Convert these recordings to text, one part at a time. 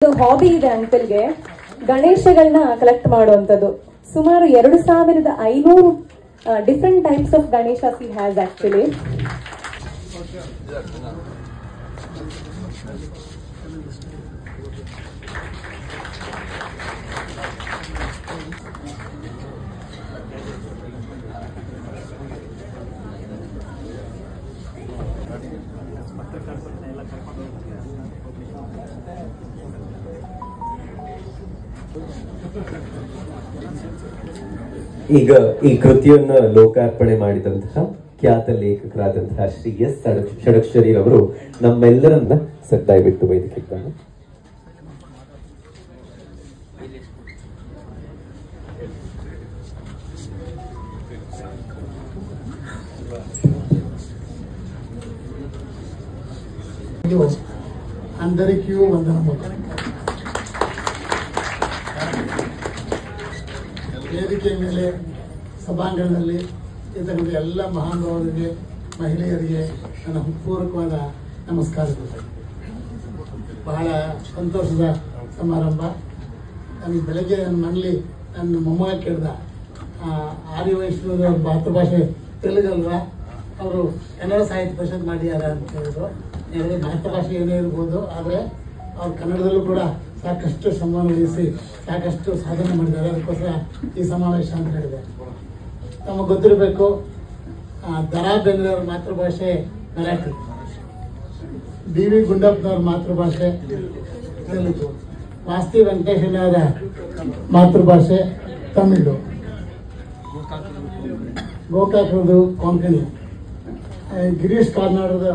Hobby ಇದೆ ಅಂಕಲ್ಗೆ ಗಣೇಶಗಳನ್ನ collect ಮಾಡುವಂಥದ್ದು. ಸುಮಾರು 2500 different types of Ganeshas he has actually. ಈಗ ಈ ಕೃತಿಯನ್ನ ಲೋಕಾರ್ಪಣೆ ಮಾಡಿದಂತಹ ಖ್ಯಾತ ಲೇಖಕರಾದಂತಹ ಶ್ರೀ ಎಸ್ ಷಡಕ್ಷರಿ ಅವರು ನಮ್ಮೆಲ್ಲರನ್ನ ದಯವಿಟ್ಟು ವೇದಿಕೆ ಬಂದು. అందరికీ వందనములు. ವೇದಿಕೆ ಮೇಲೆ ಸಭಾಂಗಣದಲ್ಲಿ ಇತರರಿಗೆ ಎಲ್ಲ ಮಹಾನುಭಾವರಿಗೆ ಮಹಿಳೆಯರಿಗೆ ನನ್ನ ಹೃತ್ಪೂರ್ವಕವಾದ ನಮಸ್ಕಾರಗಳು. ಬಹಳ ಸಂತೋಷದ ಸಮಾರಂಭ. ನನಗೆ ಬೆಳಗ್ಗೆ ನನ್ನ ಮನೇಲಿ ನನ್ನ ಮೊಮ್ಮಗ ಕೇಳ್ದ, ಆರ್ಯ ವೈಷ್ಣವ ಮಾತೃಭಾಷೆ ತೆಲುಗಲ್ವಾ, ಅವರು ಕನ್ನಡ ಸಾಹಿತ್ಯ ಪರಿಷತ್ ಮಾಡಿದ್ದಾರೆ ಅಂತ ಹೇಳಿದ್ರು. ನನಗೆ ಮಾತೃಭಾಷೆ ಏನೇ ಇರ್ಬೋದು, ಆದರೆ ಅವ್ರು ಕನ್ನಡದಲ್ಲೂ ಕೂಡ ಸಾಕಷ್ಟು ಶ್ರಮ ವಹಿಸಿ ಸಾಕಷ್ಟು ಸಾಧನೆ ಮಾಡಿದ್ದಾರೆ. ಅದಕ್ಕೋಸ್ಕರ ಈ ಸಮಾವೇಶ ಅಂತ ಹೇಳಿದೆ. ನಮಗೆ ಗೊತ್ತಿರಬೇಕು, ದರಾ ಬೇಂದ್ರೆಯವ್ರ ಮಾತೃಭಾಷೆ ಮರಾಠಿ, ಡಿ ವಿ ಗುಂಡಪ್ಪನವ್ರ ಮಾತೃಭಾಷೆ ತೆಲುಗು, ಮಾಸ್ತಿ ವೆಂಕಟೇಶನವರ ಮಾತೃಭಾಷೆ ತಮಿಳು, ಗೋಕಾಕರದು ಕೊಂಕಣಿ, ಗಿರೀಶ್ ಕಾರ್ನಾಡದ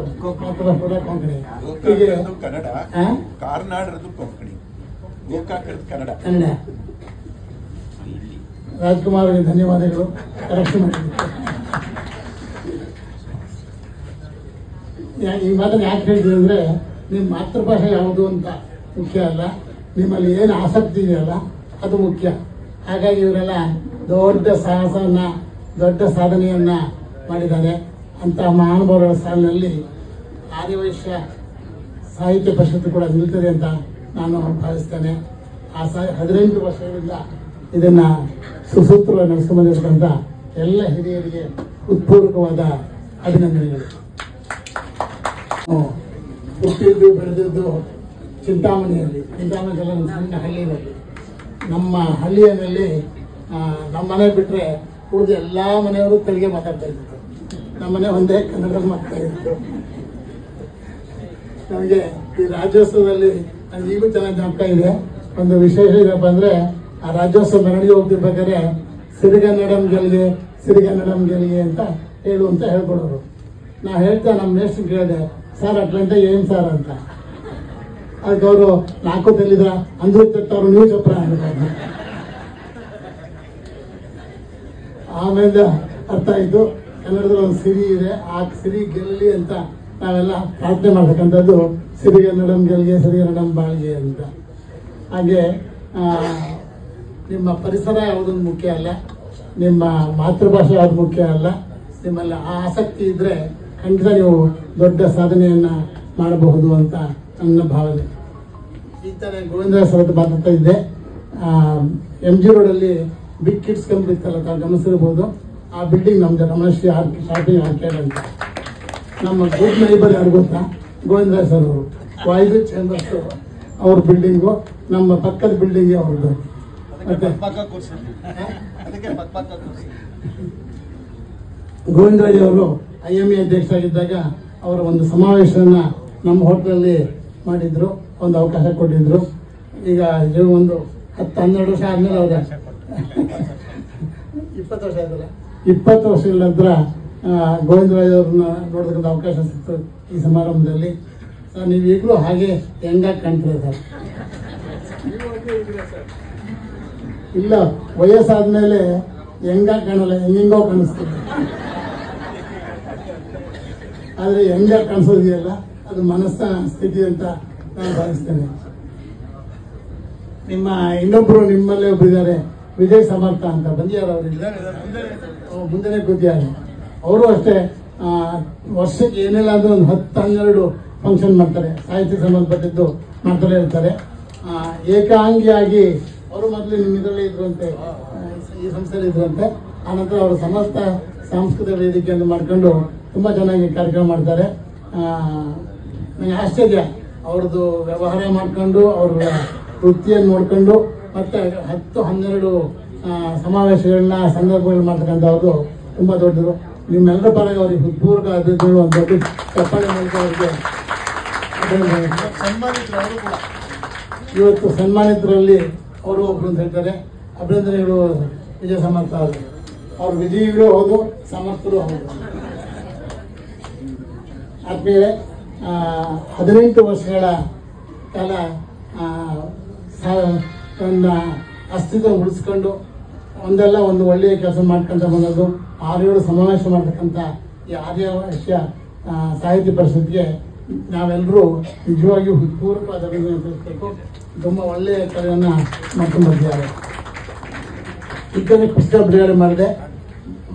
ಮಾತೃಭಾಷೆ ಕೂಡ ಕೊಂಕಣಿ, ಹೀಗೆ ಕನ್ನಡ, ಕಾರ್ನಾಡರದು ಕೊಂಕಣಿ, ಗೋಕಾಕರದು ಕನ್ನಡ. ರಾಜ್ಕುಮಾರ್ ಅವರಿಗೆ ಧನ್ಯವಾದಗಳು. ಕರೆಕ್ಷನ್ ಮಾಡಿದ್ದೀವಿ. ಈ ಮಾತನ್ನು ಯಾಕೆ ಹೇಳ್ತೀವಿ ಅಂದರೆ, ನಿಮ್ಮ ಮಾತೃಭಾಷೆ ಯಾವುದು ಅಂತ ಮುಖ್ಯ ಅಲ್ಲ, ನಿಮ್ಮಲ್ಲಿ ಏನು ಆಸಕ್ತಿ ಇದೆಯಲ್ಲ ಅದು ಮುಖ್ಯ. ಹಾಗಾಗಿ ಇವರೆಲ್ಲ ದೊಡ್ಡ ಸಾಹಸವನ್ನ, ದೊಡ್ಡ ಸಾಧನೆಯನ್ನ ಮಾಡಿದ್ದಾರೆ. ಅಂತ ಮಹಾನುಭಾವರ ಸಾಲಿನಲ್ಲಿ ಆರ್ಯವೈಶ್ಯ ಸಾಹಿತ್ಯ ಪರಿಷತ್ತು ಕೂಡ ನಿಲ್ತದೆ ಅಂತ ನಾನು ಭಾವಿಸ್ತೇನೆ. 18 ವರ್ಷಗಳಿಂದ ಇದನ್ನ ಸುಸೂತ್ರವಾಗಿ ನಡೆಸ್ಕೊಂಡು ಬಂದಿರತಕ್ಕಂಥ ಎಲ್ಲ ಹಿರಿಯರಿಗೆ ಹೃತ್ಪೂರ್ವಕವಾದ ಅಭಿನಂದನೆಗಳು. ಹುಟ್ಟಿದ್ದು ಬೆಳೆದಿದ್ದು ಚಿಂತಾಮಣಿಯಲ್ಲಿ, ಚಿಂತಾಮಣಿಗೆಲ್ಲ ಒಂದು ಸಣ್ಣ ಹಳ್ಳಿ ಇರೋದು. ನಮ್ಮ ಹಳ್ಳಿಯಲ್ಲಿ ನಮ್ಮ ಮನೆ ಬಿಟ್ಟರೆ ಉಳಿದ ಎಲ್ಲ ಮನೆಯವರು ತೆಲುಗೆ ಮಾತಾಡ್ತಾ ಇದ್ರು. ನಮ್ಮನೆ ಒಂದೇ ಕನ್ನಡದಲ್ಲಿ ಮಾತಾಡ್ತಾ ಇದ್ರು. ನಮಗೆ ಈ ರಾಜ್ಯೋತ್ಸವದಲ್ಲಿ ನನಗೆ ಈಗಲೂ ಚೆನ್ನಾಗಿ ಜ್ಞಾಪಕ ಇದೆ. ಒಂದು ವಿಶೇಷ ಏನಪ್ಪ ಅಂದರೆ, ಆ ರಾಜ್ಯೋತ್ಸವ ಮೆರವಣಿಗೆ ಹೋಗ್ತಿರ್ಬೇಕಾದ್ರೆ ಸಿರಿಗನ್ನಡಂ ಗೆಲ್ಗೆ, ಸಿರಿಗನ್ನಡಂ ಗೆಲ್ಗೆ ಅಂತ ಹೇಳ್ಕೊಡೋರು. ನಾವು ಹೇಳ್ತಾ ನಮ್ಮ ಮೇಷ್ಟ್ರು ಕೇಳಿದೆ, ಸರ್ ಅಟ್ಲಂಟೆ ಏನು ಸರ್ ಅಂತ. ಅದಕ್ಕೆ ಅವರು 4 ತೆಲಿದ್ರ ಅಂದ್ರು ತೆತ್ತವ್ರು ನೀವು ಚಪ್ರ ಅಂತ. ಆಮೇಲೆ ಅರ್ಥ ಆಯಿತು, ಕನ್ನಡದಲ್ಲಿ ಒಂದು ಸಿರಿ ಇದೆ, ಆ ಸಿರಿ ಗೆಲ್ಲಿ ಅಂತ ನಾವೆಲ್ಲ ಪ್ರಾರ್ಥನೆ ಮಾಡ್ತಕ್ಕಂಥದ್ದು ಸಿರಿಗನ್ನಡಂ ಗೆಲ್ಗೆ, ಸಿರಿಗನ್ನಡಂ ಬಾಳ್ಗೆ ಅಂತ. ಹಾಗೆ ನಿಮ್ಮ ಪರಿಸರ ಯಾವುದೊಂದು ಮುಖ್ಯ ಅಲ್ಲ, ನಿಮ್ಮ ಮಾತೃಭಾಷೆ ಯಾವುದು ಮುಖ್ಯ ಅಲ್ಲ. ನಿಮ್ಮಲ್ಲಿ ಆ ಆಸಕ್ತಿ ಇದ್ರೆ ಖಂಡಿತ ನೀವು ದೊಡ್ಡ ಸಾಧನೆಯನ್ನ ಮಾಡಬಹುದು ಅಂತ ನನ್ನ ಭಾವನೆ. ಈ ಥರ ಗೋವಿಂದರಾಜ್ ಸರ್ ಹತ್ರ ಮಾತಾಡ್ತಾ ಇದ್ದೆ. MG ರೋಡಲ್ಲಿ ಬಿಗ್ ಕಿಡ್ಸ್ ಕಂಪ್ನಿ ಇತ್ತಲ್ಲ, ತಾವು ಗಮನಿಸಿರ್ಬೋದು. ಆ ಬಿಲ್ಡಿಂಗ್ ನಮ್ದು ರಮಣಶ್ರೀ ಶಾಪಿಂಗ್ ಆರ್ಕೇಡ್ ಅಂತ. ನಮ್ಮ ಗುಡ್ ನೈಬರ್ ಯಾರು ಗೊತ್ತಾ? ಗೋವಿಂದರಾಜ್ ಸರ್ ಅವರು. ವಾಯ್ದು ಚೇಂಬರ್ಸ್ ಅವ್ರ ಬಿಲ್ಡಿಂಗು, ನಮ್ಮ ಪಕ್ಕದ ಬಿಲ್ಡಿಂಗ್ ಅವ್ರದ್ದು. ಮತ್ತೆ ಗೋವಿಂದರಾಜ್ ಅವರು IME ಅಧ್ಯಕ್ಷರಾಗಿದ್ದಾಗ ಅವರ ಒಂದು ಸಮಾವೇಶವನ್ನ ನಮ್ಮ ಹೋಟೆಲಲ್ಲಿ ಮಾಡಿದ್ರು, ಒಂದು ಅವಕಾಶ ಕೊಟ್ಟಿದ್ರು. ಈಗ ಒಂದು 10-12 ವರ್ಷ ಆದ್ಮೇಲೆ ಅವ್ರ 20 ವರ್ಷ ಆಯ್ತಲ್ಲ, 20 ವರ್ಷಗಳ ನಂತರ ಗೋವಿಂದರಾಜ್ ಅವ್ರನ್ನ ನೋಡತಕ್ಕಂಥ ಅವಕಾಶ ಸಿಕ್ತು ಈ ಸಮಾರಂಭದಲ್ಲಿ. ಸರ್, ನೀವು ಈಗಲೂ ಹಾಗೆ ಹೆಂಗಾಗಿ ಕಾಣ್ತೀರ ಸರ್? ಇಲ್ಲ, ವಯಸ್ಸಾದ್ಮೇಲೆ ಹೆಂಗಾಗಿ ಕಾಣಲ್ಲ, ಹೆಂಗೋ ಕಾಣಿಸ್ತೀವಿ. ಆದರೆ ಹೆಂಗಾಗಿ ಕಾಣಿಸೋದಿದೆಯಲ್ಲ, ಅದು ಮನಸ್ಸಿನ ಸ್ಥಿತಿ ಅಂತ ನಾನು ಭಾವಿಸ್ತೇನೆ. ನಿಮ್ಮ ಇನ್ನೊಬ್ರು ನಿಮ್ಮಲ್ಲೇ ಒಬ್ಬರಿದ್ದಾರೆ, ವಿಜಯ್ ಸಮರ್ಥ ಅಂತ, ಬಂದಿದ್ದಾರೆ ಅವರಿಲ್ಲ, ಮುಂದೆನೇ ಕೂತಿದ್ದಾರೆ. ಅವರು ಅಷ್ಟೇ ವರ್ಷಕ್ಕೆ ಏನಿಲ್ಲ ಅಂದ್ರೆ ಒಂದು 10-12 ಫಂಕ್ಷನ್ ಮಾಡ್ತಾರೆ, ಸಾಹಿತ್ಯ ಸಂಬಂಧಪಟ್ಟಿದ್ದು ಮಾಡ್ತಾನೆ ಇರ್ತಾರೆ. ಏಕಾಂಗಿಯಾಗಿ ಅವರು ಮೊದಲು ನಿಮ್ಮ ಇದರಲ್ಲಿ ಇದ್ರಂತೆ, ಈ ಸಂಸ್ಥೆಯಲ್ಲಿ ಇದ್ರಂತೆ. ಆನಂತರ ಅವರು ಸಮಸ್ತ ಸಾಂಸ್ಕೃತಿಕ ವೇದಿಕೆಯನ್ನು ಮಾಡ್ಕೊಂಡು ತುಂಬ ಚೆನ್ನಾಗಿ ಕಾರ್ಯಕ್ರಮ ಮಾಡ್ತಾರೆ. ನನಗೆ ಆಶ್ಚರ್ಯ, ಅವ್ರದ್ದು ವ್ಯವಹಾರ ಮಾಡ್ಕೊಂಡು ಅವ್ರ ವೃತ್ತಿಯನ್ನು ನೋಡ್ಕೊಂಡು ಮತ್ತೆ 10-12 ಸಮಾವೇಶಗಳನ್ನ ಸಂದರ್ಭಗಳನ್ನ ಮಾಡ್ತಕ್ಕಂಥವ್ರು ತುಂಬ ದೊಡ್ಡದು. ನಿಮ್ಮೆಲ್ಲರ ಪರವಾಗಿ ಅವರಿಗೆ ಹೃತ್ಪೂರ್ವಕ ಅಭಿನಂದನೆಗಳು. ಒಂದು ದೊಡ್ಡ ಚಪ್ಪಾಳೆ ಮೂಲಕ ಅವರಿಗೆ ಸನ್ಮಾನಿತರು. ಕೂಡ ಇವತ್ತು ಸನ್ಮಾನಿತರಲ್ಲಿ ಅವರು ಒಬ್ರು ಅಂತ ಹೇಳ್ತಾರೆ. ಅಭಿನಂದನೆಗಳು ವಿಜಯ ಸಮರ್ಥ ಅವರು. ಅವ್ರು ವಿಜಯಿಗಳು ಹೌದು, ಸಮರ್ಥರು ಹೌದು. ಆದ್ಮೇಲೆ 18 ವರ್ಷಗಳ ಕಾಲ ತನ್ನ ಅಸ್ತಿತ್ವ ಉಳಿಸ್ಕೊಂಡು ಒಂದಲ್ಲ ಒಂದು ಒಳ್ಳೆಯ ಕೆಲಸ ಮಾಡ್ಕೊಂತ ಬಂದದ್ದು. 6-7 ಸಮಾವೇಶ ಮಾಡ್ತಕ್ಕಂಥ ಈ ಆರ್ಯವರ್ಷ ಸಾಹಿತ್ಯ ಪರಿಷತ್ಗೆ ನಾವೆಲ್ಲರೂ ನಿಜವಾಗಿಯೂ ಹೃತ್ಪೂರ್ವಕವಾದ ಅಭಿನಂದನೆ ತಿಳಿಸಬೇಕು. ತುಂಬ ಒಳ್ಳೆಯ ಕಾರ್ಯವನ್ನು ಮಾಡ್ಕೊಂಡು ಬಂದಿದ್ದಾರೆ. ಇದನ್ನೇ ಪುಸ್ತಕ ಬಿಡುಗಡೆ ಮಾಡಿದೆ.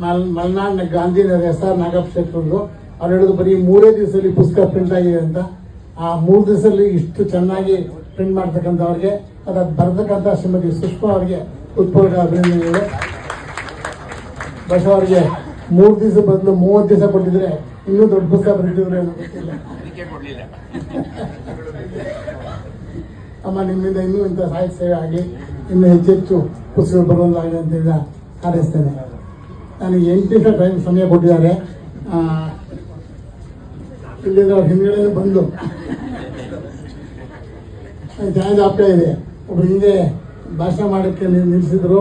ಮಲೆನಾಡಿನ ಗಾಂಧಿನಗರ SR ನಾಗಪ್ಪ ಶೆಟ್ಟರು ಅವ್ರು ಹೇಳೋದು ಬರೀ 3 ದಿವಸದಲ್ಲಿ ಪುಸ್ತಕ ಪ್ರಿಂಟ್ ಆಗಿದೆ ಅಂತ. ಆ 3 ದಿವಸದಲ್ಲಿ ಇಷ್ಟು ಚೆನ್ನಾಗಿ ಪ್ರಿಂಟ್ ಮಾಡ್ತಕ್ಕಂಥವ್ರಿಗೆ, ಅದು ಬರ್ತಕ್ಕಂಥ ಶ್ರೀಮತಿ ಸುಷ್ಮಾ ಅವರಿಗೆ ಹೃತ್ಪೂರ್ವಕ ಅಭಿನಂದನೆಗಳು. ಬಸವ ಅವರಿಗೆ 3 ದಿವಸ ಬದಲು 30 ದಿವಸ ಕೊಟ್ಟಿದ್ರೆ ಇನ್ನೂ ದೊಡ್ಡ ಪುಸ್ತಕ ಬರೀತಿದ್ರೆ ಗೊತ್ತಿಲ್ಲ. ಅಮ್ಮ, ನಿಮ್ಮಿಂದ ಇನ್ನೂ ಇಂಥ ಸಾಹಿತ್ಯ ಸೇವೆ ಆಗಲಿ, ಇನ್ನೂ ಹೆಚ್ಚೆಚ್ಚು ಪುಸ್ತಕ ಬರುವಂತಾಗಲಿ ಅಂತ ಹಾರೈಸ್ತೇನೆ. ನನಗೆ 8 ನಿಮಿಷ ಸಮಯ ಕೊಟ್ಟಿದ್ದಾರೆ. ಇಲ್ಲಿಂದ ಅವ್ರ ಹಿಂದ್ಗಡೆ ಬಂದು ಚೆನ್ನಾಗಿ ಆಗ್ತಾ ಇದೆ. ಒಬ್ರು ಹಿಂದೆ ಭಾಷಣ ಮಾಡೋಕ್ಕೆ ನಿಲ್ಲಿಸಿದ್ರು.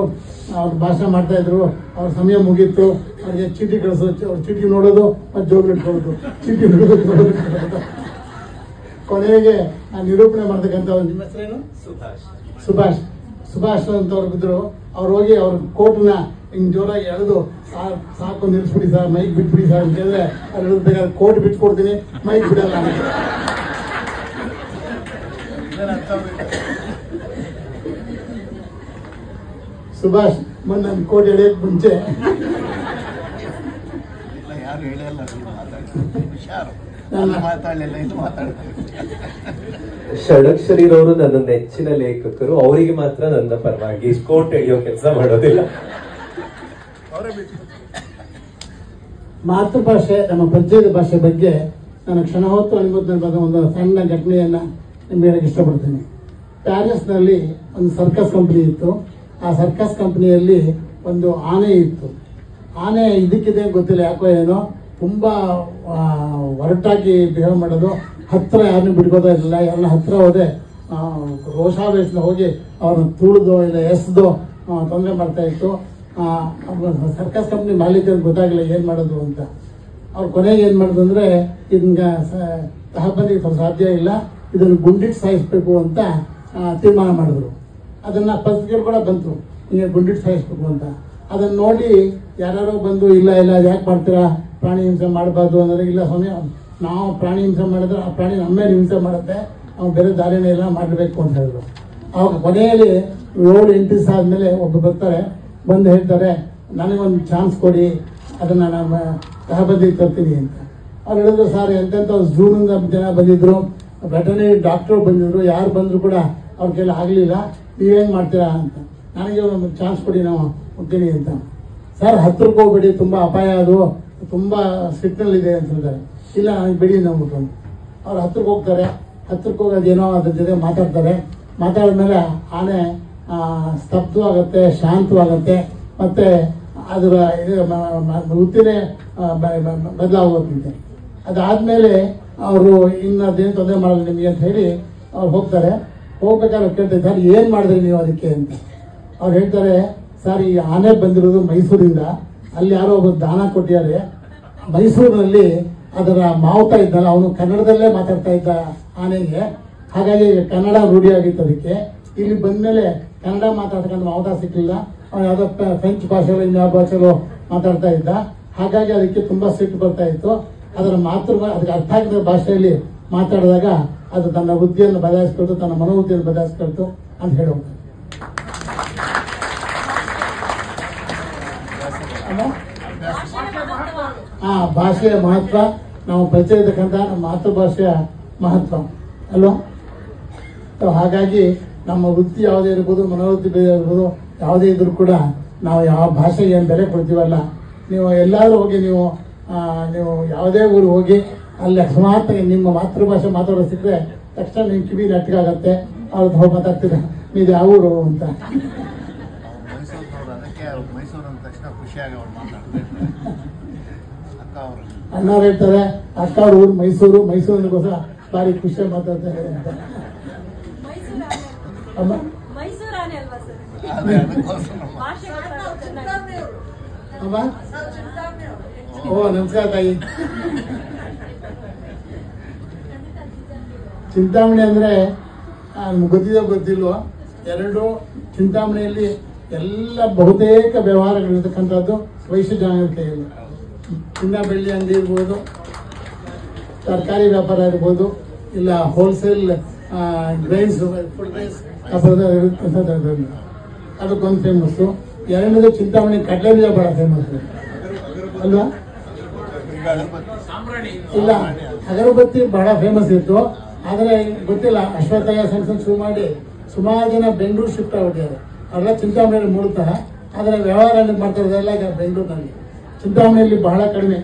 ಅವ್ರು ಭಾಷಣ ಮಾಡ್ತಾ ಇದ್ರು. ಅವ್ರ ಸಮಯ ಮುಗೀತು. ಅವ್ರಿಗೆ ಚೀಟಿ ಕಳಿಸೋದು, ಅವ್ರ ಚೀಟಿ ನೋಡೋದು ಮತ್ತು ಜೋಗ್ಲಿ ಇಟ್ಕೊಳ್ಳೋದು, ಚೀಟಿ ನೋಡೋದು. ಕೊನೆಗೆ ನಿರೂಪಣೆ ಮಾಡ್ತಕ್ಕಂಥ ನಿಮ್ಮ ಹೆಸರೇನು? ಸುಭಾಷ್ ಅಂತವ್ರು ಬಿದ್ರು. ಅವ್ರು ಹೋಗಿ ಅವ್ರ ಕೋಟ್ನ ಹಿಂಗ್ ಜೋರಾಗಿ ಎಳೆದು ಸಾಕು ನಿಲ್ಲಿಸ್ಬಿಡಿ ಸರ್, ಮೈಕ್ ಬಿಟ್ಬಿಡಿ ಸರ್ ಅಂತ ಹೇಳಿದ್ರೆ ಅವ್ರು ಬೇಕಾದ್ರೆ ಕೋಟ್ ಬಿಟ್ಕೊಡ್ತೀನಿ, ಮೈಕ್ ಬಿಡಲ್ಲ. ಸುಭಾಷ್ ಮೊನ್ನೆ ಕೋಟ್ ಎಳೆಯಕ್ಕೆ ಮುಂಚೆ ಯಾರು ಹೇಳಲ್ಲ, ಮಾತಾಡಲಿಲ್ಲ, ಇದು ಮಾತಾಡ್ತಾರೆ. ಷಡಕ್ಷರಿರವರು ನನ್ನ ನೆಚ್ಚಿನ ಲೇಖಕರು. ಅವರಿಗೆ ಮಾತ್ರ ನನ್ನ ಪರವಾಗಿ ಕೋಟ್ ಎಳೆಯೋ ಕೆಲಸ ಮಾಡೋದಿಲ್ಲ. ಮಾತೃಭಾಷೆ, ನಮ್ಮ ಪರಿಚಯದ ಭಾಷೆ ಬಗ್ಗೆ ನಾನು ಕ್ಷಣ ಹೊತ್ತು ಅನುಭವದಲ್ಲಿ ಒಂದು ಸಣ್ಣ ಘಟನೆಯನ್ನ ನಿಮ್ಗೆ ಹೇಳಕ್ಕೆ ಇಷ್ಟಪಡ್ತೀನಿ. ಪ್ಯಾರಿಸ್ನಲ್ಲಿ ಒಂದು ಸರ್ಕಸ್ ಕಂಪನಿ ಇತ್ತು. ಆ ಸರ್ಕಸ್ ಕಂಪನಿಯಲ್ಲಿ ಒಂದು ಆನೆ ಇತ್ತು. ಆನೆ ಇದಕ್ಕಿದೆ ಗೊತ್ತಿಲ್ಲ ಯಾಕೋ ಏನೋ ತುಂಬಾ ಹೊರಟಾಗಿ ಬಿಹೇವ್ ಮಾಡೋದು. ಹತ್ರ ಯಾರನ್ನೂ ಬಿಡ್ಕೋತಾ ಇರಲಿಲ್ಲ. ಯಾರನ್ನ ಹತ್ರ ಹೋದೆ ರೋಷಾವೇಶನ ಹೋಗಿ ಅವ್ರನ್ನ ತುಳಿದೋ ಇಲ್ಲ ಎಸ್ದೋ ತೊಂದರೆ ಮಾಡ್ತಾ ಇತ್ತು. ಸರ್ಕಸ್ ಕಂಪ್ನಿ ಮಾಲೀಕರಿಗೆ ಗೊತ್ತಾಗಲಿಲ್ಲ ಏನು ಮಾಡೋದು ಅಂತ. ಅವ್ರು ಕೊನೆಗೆ ಏನು ಮಾಡೋದು ಅಂದರೆ, ಇದನ್ನ ತಹಬಂದಿಗೆ ಸಾಧ್ಯ ಇಲ್ಲ, ಇದನ್ನು ಗುಂಡಿಟ್ಟು ಸಾಯಿಸ್ಬೇಕು ಅಂತ ತೀರ್ಮಾನ ಮಾಡಿದ್ರು. ಅದನ್ನು ಪತ್ರಿಕೆಗಳು ಕೂಡ ಬಂತು, ಹಿಂಗೆ ಗುಂಡಿಟ್ಟು ಸಾಯಿಸ್ಬೇಕು ಅಂತ. ಅದನ್ನು ನೋಡಿ ಯಾರ್ಯಾರೋ ಬಂದು ಇಲ್ಲ ಯಾಕೆ ಮಾಡ್ತೀರಾ, ಪ್ರಾಣಿ ಹಿಂಸೆ ಮಾಡಬಾರ್ದು ಅಂದರೆ, ಇಲ್ಲ ಸ್ವಾಮಿ, ನಾವು ಪ್ರಾಣಿ ಹಿಂಸೆ ಮಾಡಿದ್ರೆ ಆ ಪ್ರಾಣಿ ನಮ್ಮ ಮೇಲೆ ಹಿಂಸೆ ಮಾಡುತ್ತೆ, ನಾವು ಬೇರೆ ದಾರಿನೇ ಇಲ್ಲ, ಮಾಡಬೇಕು ಅಂತ ಹೇಳಿದ್ರು. ಅವಾಗ ಕೊನೆಯಲ್ಲಿ 7-8 ದಿವಸ ಆದಮೇಲೆ ಒಬ್ಬರು ಬರ್ತಾರೆ, ಬಂದು ಹೇಳ್ತಾರೆ, ನನಗೊಂದು ಚಾನ್ಸ್ ಕೊಡಿ, ಅದನ್ನು ನಾನು ತಹಬಂದಿಗೆ ತರ್ತೀನಿ ಅಂತ. ಅವ್ರು ಹೇಳಿದ್ರು, ಸರ್ ಎಂತೆಂಥ ಝೂನಿಂದ ಜನ ಬಂದಿದ್ರು, ವೆಟರ್ನರಿ ಡಾಕ್ಟ್ರು ಬಂದಿದ್ರು, ಯಾರು ಬಂದರೂ ಕೂಡ ಅವ್ರ ಕೈಲಿ ಆಗಲಿಲ್ಲ, ನೀವೇನು ಮಾಡ್ತೀರಾ ಅಂತ. ನನಗೆ ಒಂದು ಚಾನ್ಸ್ ಕೊಡಿ, ನಾವು ಹೋಗ್ತೀನಿ ಅಂತ. ಸರ್ ಹತ್ರಕ್ಕೆ ಹೋಗ್ಬೇಡಿ, ತುಂಬ ಅಪಾಯ, ಅದು ತುಂಬ ಸಿಟ್ನಲ್ಲಿದೆ ಅಂತ ಹೇಳ್ತಾರೆ. ಇಲ್ಲ ನನಗೆ ಬಿಡಿ ಅಂದ್ಬಿಟ್ಟು ಅವ್ರು ಹತ್ರಕ್ಕೆ ಹೋಗ್ತಾರೆ. ಹತ್ರಕ್ಕೆ ಹೋಗೋದೇನೋ ಅದ್ರ ಜೊತೆ ಮಾತಾಡ್ತಾರೆ. ಮಾತಾಡಿದ್ಮೇಲೆ ಆನೆ ಸ್ತಬ್ಧವಾಗುತ್ತೆ, ಶಾಂತವಾಗುತ್ತೆ, ಮತ್ತೆ ಅದರ ವೃತ್ತಿನೇ ಬದಲಾಗೋಗುತ್ತೆ. ಅದಾದಮೇಲೆ ಅವರು ಇನ್ನು ಅದೇನು ತೊಂದರೆ ಮಾಡಲ್ಲ ನಿಮಗೆ ಅಂತ ಹೇಳಿ ಅವ್ರು ಹೋಗ್ತಾರೆ. ಹೋಗ್ಬೇಕಾದ್ರೆ ಕೇಳ್ತಾರೆ, ಸರ್ ಏನು ಮಾಡಿದ್ರಿ ನೀವು ಅದಕ್ಕೆ ಅಂತ. ಅವ್ರು ಹೇಳ್ತಾರೆ, ಸರ್ ಈ ಆನೆ ಬಂದಿರೋದು ಮೈಸೂರಿಂದ, ಅಲ್ಲಿ ಯಾರೋ ಒಬ್ಬ ದಾನ ಕೊಟ್ಟಿದ್ದಾರೆ. ಮೈಸೂರಿನಲ್ಲಿ ಅದರ ಮಾವುತ ಇದ್ದಲ್ಲ, ಅವನು ಕನ್ನಡದಲ್ಲೇ ಮಾತಾಡ್ತಾ ಇದ್ದ ಆನೆಗೆ, ಹಾಗಾಗಿ ಕನ್ನಡ ರೂಢಿಯಾಗಿತ್ತು ಅದಕ್ಕೆ. ಇಲ್ಲಿ ಬಂದಮೇಲೆ ಕನ್ನಡ ಮಾತಾಡ್ತಕ್ಕಂಥ ಮಾವುತ ಸಿಕ್ಕಲಿಲ್ಲ, ಅವನು ಯಾವುದೋ ಫ್ರೆಂಚ್ ಭಾಷೆಗಳು ಇನ್ಯಾವ ಭಾಷೆಗಳು ಮಾತಾಡ್ತಾ ಇದ್ದ. ಹಾಗಾಗಿ ಅದಕ್ಕೆ ತುಂಬಾ ಸಿಟ್ಟು ಬರ್ತಾ ಇತ್ತು. ಅದರ ಅದಕ್ಕೆ ಅರ್ಥ ಆಗಿದ್ದ ಭಾಷೆಯಲ್ಲಿ ಮಾತಾಡಿದಾಗ ಅದು ತನ್ನ ವೃತ್ತಿಯನ್ನು ಬದಲಾಯಿಸ್ಕೊಳ್ತು, ತನ್ನ ಮನೋವೃತ್ತಿಯನ್ನು ಬದಲಾಯಿಸ್ಕೊಳ್ತು ಅಂತ ಹೇಳೋದು. ಭಾಷೆಯ ಮಹತ್ವ, ನಾವು ಪರಿಚಯ ಇರ್ತಕ್ಕಂಥ ನಮ್ಮ ಮಾತೃಭಾಷೆಯ ಮಹತ್ವ ಅಲ್ವಾ. ಹಾಗಾಗಿ ನಮ್ಮ ವೃತ್ತಿ ಯಾವುದೇ ಇರ್ಬೋದು, ಮನೋವೃತ್ತಿ ಬೇರೆ ಇರ್ಬೋದು, ಯಾವುದೇ ಇದ್ರೂ ಕೂಡ ನಾವು ಯಾವ ಭಾಷೆಗೆ ಏನು ಬೆಲೆ ಕೊಡ್ತೀವಲ್ಲ, ನೀವು ಎಲ್ಲಾದ್ರೂ ಹೋಗಿ ನೀವು ಯಾವುದೇ ಊರು ಹೋಗಿ ಅಲ್ಲಿ ಅಕಸ್ಮಾತ್ ನಿಮ್ಮ ಮಾತೃಭಾಷೆ ಮಾತಾಡೋ ಸಿಕ್ಕರೆ ತಕ್ಷಣ ನಿಮ್ಮ ಕಿವಿ ನೆಟ್ಟಗಾಗತ್ತೆ. ಅವ್ರದ್ದು ಹೋಗಿ ಮಾತಾಡ್ತೀರ, ನೀವು ಯಾವ ಊರು ಅಂತ. ಮೈಸೂರಿನವ್ರು ಅದಕ್ಕೆ ಮೈಸೂರು ಅಂದ ತಕ್ಷಣ ಖುಷಿಯಾಗಿ ಅವ್ರು ಮಾತಾಡ್ತಾರೆ. ಅಕ್ಕ ಅವರು ಅಣ್ಣವ್ರು ಹೇಳ್ತಾರೆ ಅಕ್ಕ ಅವ್ರ ಊರು ಮೈಸೂರು, ಮೈಸೂರಿಗೋಸ್ಕರ ಭಾರಿ ಖುಷಿಯಾಗಿ ಮಾತಾಡ್ತಾರೆ ಅಂತ. ಅಮ್ಮ ಮೈಸೂರಾನೆ ಅಲ್ವಾ ಸರ್? ಅದೇ ಅದಕ್ಕೋಸ್ಕರ ನಮ್ಮ ಭಾಷೆ ಅಮ್ಮ ಓ ನಮಸ್ಕಾರ ತಾಯಿ. ಚಿಂತಾಮಣಿ ಅಂದ್ರೆ ಗೊತ್ತಿದೋ ಗೊತ್ತಿಲ್ವೋ, ಎರಡು ಚಿಂತಾಮಣಿಯಲ್ಲಿ ಎಲ್ಲ ಬಹುತೇಕ ವ್ಯವಹಾರಗಳಿರ್ತಕ್ಕಂಥದ್ದು ವೈಶ್ಯ ಜನಾಂಗದ ಕೈಯಲ್ಲಿ. ಚಿನ್ನ ಬೆಳ್ಳಿ ಅಂಗಡಿ ಇರ್ಬೋದು, ತರಕಾರಿ ವ್ಯಾಪಾರ ಇರ್ಬೋದು, ಇಲ್ಲ ಹೋಲ್ಸೇಲ್ ಗ್ರೈನ್ಸ್ ಫುಡ್ ಗ್ರೈನ್ಸ್ ವ್ಯಾಪಾರದ ಇರ್ತಕ್ಕಂಥದ್ದು ಅದಕ್ಕೊಂದು ಫೇಮಸ್ಸು. ಎರಡನೇದು ಚಿಂತಾಮಣಿ ಕಡಲೆ ಬೀಜ ಬಹಳ ಫೇಮಸ್ ಅಲ್ವಾ? ಇಲ್ಲ, ಅಗರಬತ್ತಿ ಬಹಳ ಫೇಮಸ್ ಇತ್ತು. ಆದರೆ ಗೊತ್ತಿಲ್ಲ, ಅಶ್ವತ್ಥಯ್ಯ ಸಂಸ್ಥೆ ಶುರು ಮಾಡಿ ಸುಮಾರು ಜನ ಬೆಂಗಳೂರು ಶಿಫ್ಟ್ ಆಗ್ಬಿಟ್ಟಿದ್ದಾರೆ. ಅವರೆಲ್ಲ ಚಿಂತಾಮಣಿಯಲ್ಲಿ ಮೂಡ್ತಾರೆ, ಆದರೆ ವ್ಯವಹಾರ ಮಾಡ್ತಿರೋದೆಲ್ಲ ಈಗ ಬೆಂಗಳೂರಿನಲ್ಲಿ. ಚಿಂತಾಮಣಿಯಲ್ಲಿ ಬಹಳ ಕಡಿಮೆ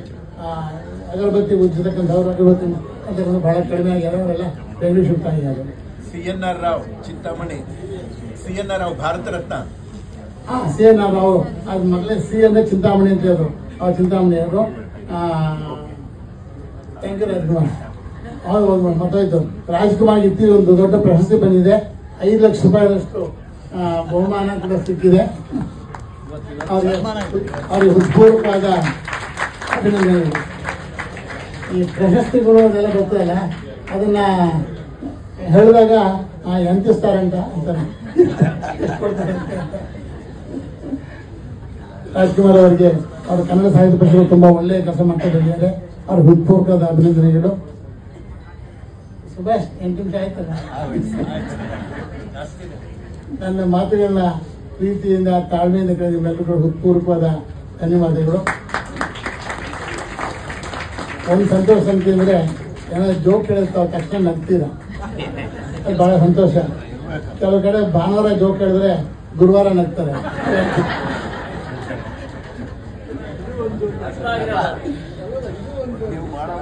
ಅಗರಬತ್ತಿ ಉಜ್ಜತಕ್ಕಂಥವ್ರು, ಅಗರಬತ್ತಿ ಅಂತಕ್ಕಂಥ ಬಹಳ ಕಡಿಮೆ ಆಗ್ಯಾರ. ಅವರೆಲ್ಲ ಬೆಂಗಳೂರು ಶಿಫ್ಟ್ ಆಗಿದ್ದಾರೆ. CNR Rao Chintamani, CNR Rao Bharat Ratna. CNR Rao ಅದ್ ಮೊದಲೇ ಸಿ ಅಂದ್ರೆ ಚಿಂತಾಮಣಿ ಅಂತ ಹೇಳಿದ್ರು. ಅವ್ರು ಚಿಂತಾಮಣಿಯವರು. Thank you Rajkumar. ಅವ್ರು ಮತ್ತೋಯ್ತು ರಾಜ್ಕುಮಾರ್ ಇತ್ತೀ ಒಂದು ದೊಡ್ಡ ಪ್ರಶಸ್ತಿ ಬಂದಿದೆ. 5 ಲಕ್ಷ ರೂಪಾಯಿಯಷ್ಟು ಬಹುಮಾನ ಕೂಡ ಸಿಕ್ಕಿದೆ. ಅವ್ರಿಗೆ ಹೃತ್ಪೂರ್ವಕವಾದ ಅಭಿನಂದನೆಗಳು. ಈ ಪ್ರಶಸ್ತಿಗಳು ಅದೆಲ್ಲ ಗೊತ್ತಲ್ಲ, ಅದನ್ನ ಹೇಳಿದಾಗ ಎಂತಿಸ್ತಾರಂತ ಅಂತಾರೆ, ಎಷ್ಟು ಕೊಡ್ತಾರಂತೆ ಅಂತ. ರಾಜ್ಕುಮಾರ್ ಅವರಿಗೆ ಅವರು ಕನ್ನಡ ಸಾಹಿತ್ಯ ಪರಿಷತ್ ತುಂಬಾ ಒಳ್ಳೆಯ ಕೆಲಸ ಮಾಡ್ತಾ ಇದ್ದಾರೆ. ಅವ್ರ ಹೃತ್ಪೂರ್ವಕವಾದ ಅಭಿನಂದನೆಗಳು. ಸುಭಾಷ್ 8 ನಿಮಿಷ ಆಯ್ತಲ್ಲ. ನನ್ನ ಮಾತುಗಳನ್ನ ಪ್ರೀತಿಯಿಂದ ತಾಳ್ಮೆಯಿಂದ ಕೇಳಿದ ನಿಮ್ಮೆಲ್ಲರಿಗೂ ಹೃತ್ಪೂರ್ವಕವಾದ ಧನ್ಯವಾದಗಳು. ಒಂದು ಸಂತೋಷ ಸಂಖ್ಯೆ ಅಂದ್ರೆ ಏನಾದ್ರು ಜೋಕ್ ಹೇಳಿರ್ತಾವ ತಕ್ಷಣ ನಗ್ತೀರ, ಅದು ಬಹಳ ಸಂತೋಷ. ಕೆಲವು ಕಡೆ ಭಾನುವಾರ ಜೋಕ್ ಹೇಳಿದ್ರೆ ಗುರುವಾರ ನಗ್ತಾರೆ. ನೀವು ಮಾಡೋ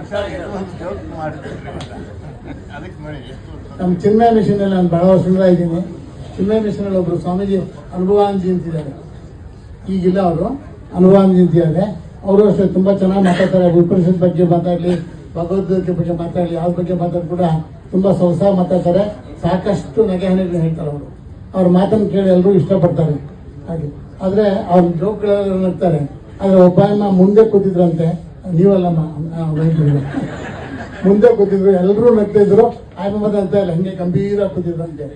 ಒಂದು ಜೋಕ್ ಮಾಡ್ತೀರಿ, ಅದಕ್ಕೆ ನೋಡಿ ಎಷ್ಟು ನಮ್ಮ ಚಿನ್ಮಯ ಮಿಷನ್ ಅಲ್ಲಿ ನಾನು ಬಹಳ ವರ್ಷದಿಂದ ಇದ್ದೀನಿ. ಚಿನ್ಮಯ ಮಿಷನ್ ಅಲ್ಲಿ ಒಬ್ರು ಸ್ವಾಮೀಜಿ ಅನುಭವಾನಂದಜಿ ಅಂತಿದ್ದಾರೆ, ಈಗಿಲ್ಲ ಅವರು, ಅನುಭವಾನಂದಜಿ ಅಂತಿದ್ದಾರೆ. ಅವರು ಅಷ್ಟೇ ತುಂಬಾ ಚೆನ್ನಾಗಿ ಮಾತಾಡ್ತಾರೆ. ಉಪನಿಷತ್ ಬಗ್ಗೆ ಮಾತಾಡ್ಲಿ, ಭಗವದ್ಗೀತೆ ಬಗ್ಗೆ ಮಾತಾಡ್ಲಿ, ಯಾವ್ದ ಬಗ್ಗೆ ಮಾತಾಡ್ ಕೂಡ ತುಂಬಾ ಸೊಗಸಾಗಿ ಮಾತಾಡ್ತಾರೆ. ಸಾಕಷ್ಟು ನಗೆ ಹಣಿಗಳು ಹೇಳ್ತಾರೆ ಅವರು. ಅವ್ರ ಮಾತನ್ನು ಕೇಳಿ ಎಲ್ಲರೂ ಇಷ್ಟಪಡ್ತಾರೆ. ಹಾಗೆ ಆದ್ರೆ ಅವ್ರ ಜೋಕ್ಗಳೆಲ್ಲ ನಗ್ತಾರೆ. ಆದ್ರೆ ಒಬ್ಬ ಮುಂದೆ ಕೂತಿದ್ರಂತೆ, ನೀವಲ್ಲಮ್ಮ ಮುಂದೆ ಕೂತಿದ್ರು, ಎಲ್ಲರೂ ನಗ್ತಾ ಇದ್ರು. ಆಯ್ಮದ ಅಂತ ಇಲ್ಲ, ಹಂಗೆ ಗಂಭೀರ ಕೂತಿದ್ರಂತೆ.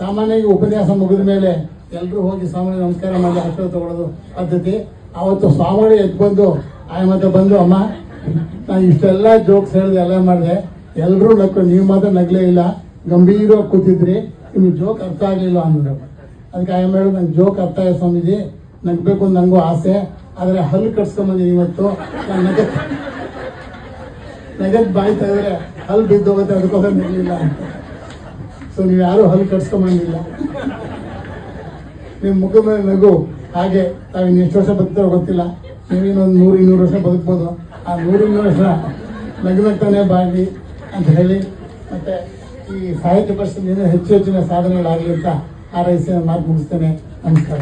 ಸಾಮಾನ್ಯವಾಗಿ ಉಪನ್ಯಾಸ ಮುಗಿದ ಮೇಲೆ ಎಲ್ಲರೂ ಹೋಗಿ ಸ್ವಾಮಿ ನಮಸ್ಕಾರ ಮಾಡಿ ಆಶೀರ್ವಾದ ತಗೊಳ್ಳೋದು ಪದ್ಧತಿ. ಅವತ್ತು ಸ್ವಾಮಿ ಎದ್ದು ಬಂದು ಆಯ್ಮತ ಬಂದು, ಅಮ್ಮ ನಾನು ಇಷ್ಟೆಲ್ಲ ಜೋಕ್ಸ್ ಹೇಳಿದೆ, ಎಲ್ಲ ಮಾಡಿದೆ, ಎಲ್ಲರೂ ನಕ್ಕು, ನೀವು ಮಾತ್ರ ನಗ್ಲೇ ಇಲ್ಲ, ಗಂಭೀರವಾಗಿ ಕೂತಿದ್ರಿ, ನಿಮ್ಗೆ ಜೋಕ್ ಅರ್ಥ ಆಗ್ಲಿಲ್ಲ ಅಂದ್ರು. ಅದಕ್ಕೆ ಆಯಮ್ಮ ಹೇಳೋದು, ನಂಗೆ ಜೋಕ್ ಅರ್ಥ ಆಯ್ತು ಸ್ವಾಮೀಜಿ, ನಗ್ಬೇಕು ಅಂತ ನಂಗೂ ಆಸೆ, ಆದ್ರೆ ಹಲ್ಲು ಕಟ್ಸ್ಕೊಂಬಂದಿನಿ ಇವತ್ತು. ನಾನು ನಗದ್ ಬಾಯಿ ತೆಗೆದ್ರೆ ಹಲ್ಲು ಬಿದ್ದೋಗುತ್ತೆ, ಅದಕ್ಕೋಸ್ಕರ ನಗಲಿಲ್ಲ ಅಂತ. ಸೊ ನೀವು ಯಾರು ಹಲ್ಲು ಕಟ್ಸ್ಕೊಂಬಂದಿಲ್ಲ, ನಿಮ್ ಮುಖದ ಮೇಲೆ ನಗು. ಹಾಗೆ ತಾವು ಇನ್ನೆಷ್ಟು ವರ್ಷ ಬದುಕ್ತಾರೋ ಗೊತ್ತಿಲ್ಲ, ನೀವೇನೊಂದು 100-200 ವರ್ಷ ಬದುಕ್ಬೋದು. ಆ 100-200 ವರ್ಷ ನಗ್ನಗ್ತಾನೆ ಬಾಗಿ ಅಂತ ಹೇಳಿ, ಮತ್ತೆ ಈ ಸಾಹಿತ್ಯ ಪರಿಷತ್ ಹೆಚ್ಚು ಹೆಚ್ಚಿನ ಸಾಧನೆಗಳಾಗಲಿ ಅಂತ ಹಾರೈಸಿ ಮಾತು ಮುಗಿಸ್ತೇನೆ. ನಮಸ್ಕಾರ.